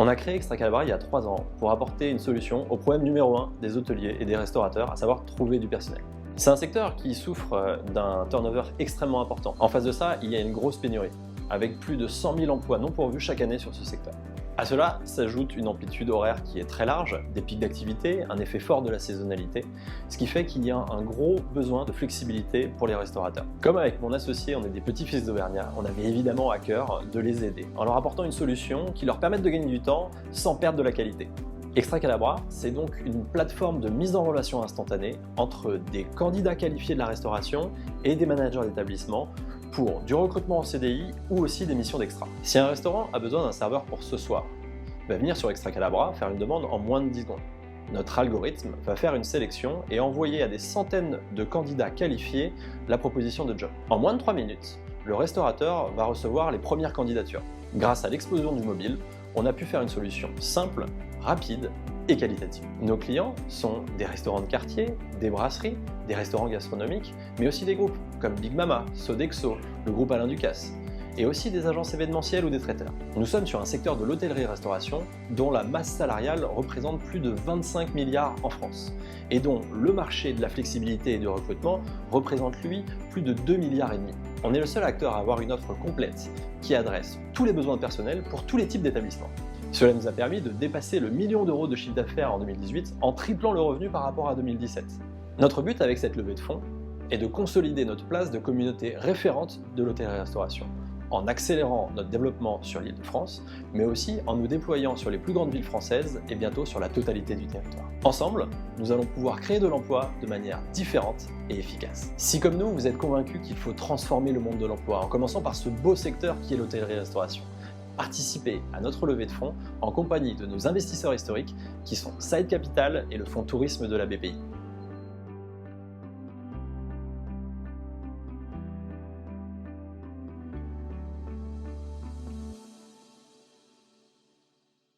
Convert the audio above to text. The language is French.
On a créé Extra Calabra il y a 3 ans pour apporter une solution au problème numéro 1 des hôteliers et des restaurateurs, à savoir trouver du personnel. C'est un secteur qui souffre d'un turnover extrêmement important. En face de ça, il y a une grosse pénurie, avec plus de 100 000 emplois non pourvus chaque année sur ce secteur. À cela s'ajoute une amplitude horaire qui est très large, des pics d'activité, un effet fort de la saisonnalité, ce qui fait qu'il y a un gros besoin de flexibilité pour les restaurateurs. Comme avec mon associé, on est des petits-fils d'Auvergnat, on avait évidemment à cœur de les aider, en leur apportant une solution qui leur permette de gagner du temps sans perdre de la qualité. Extra Calabra, c'est donc une plateforme de mise en relation instantanée entre des candidats qualifiés de la restauration et des managers d'établissement pour du recrutement en CDI ou aussi des missions d'extra. Si un restaurant a besoin d'un serveur pour ce soir, il va venir sur Extra Calabra faire une demande en moins de 10 secondes. Notre algorithme va faire une sélection et envoyer à des centaines de candidats qualifiés la proposition de job. En moins de 3 minutes, le restaurateur va recevoir les premières candidatures. Grâce à l'explosion du mobile, on a pu faire une solution simple, rapide et qualitative. Nos clients sont des restaurants de quartier, des brasseries, des restaurants gastronomiques, mais aussi des groupes comme Big Mama, Sodexo, le groupe Alain Ducasse, et aussi des agences événementielles ou des traiteurs. Nous sommes sur un secteur de l'hôtellerie-restauration dont la masse salariale représente plus de 25 milliards en France, et dont le marché de la flexibilité et du recrutement représente lui plus de 2,5 milliards. On est le seul acteur à avoir une offre complète qui adresse tous les besoins de personnel pour tous les types d'établissements. Cela nous a permis de dépasser le million d'euros de chiffre d'affaires en 2018 en triplant le revenu par rapport à 2017. Notre but avec cette levée de fonds est de consolider notre place de communauté référente de l'hôtellerie-restauration, en accélérant notre développement sur l'Île-de-France, mais aussi en nous déployant sur les plus grandes villes françaises et bientôt sur la totalité du territoire. Ensemble, nous allons pouvoir créer de l'emploi de manière différente et efficace. Si comme nous, vous êtes convaincus qu'il faut transformer le monde de l'emploi, en commençant par ce beau secteur qui est l'hôtellerie-restauration, participez à notre levée de fonds en compagnie de nos investisseurs historiques qui sont Side Capital et le fonds tourisme de la BPI.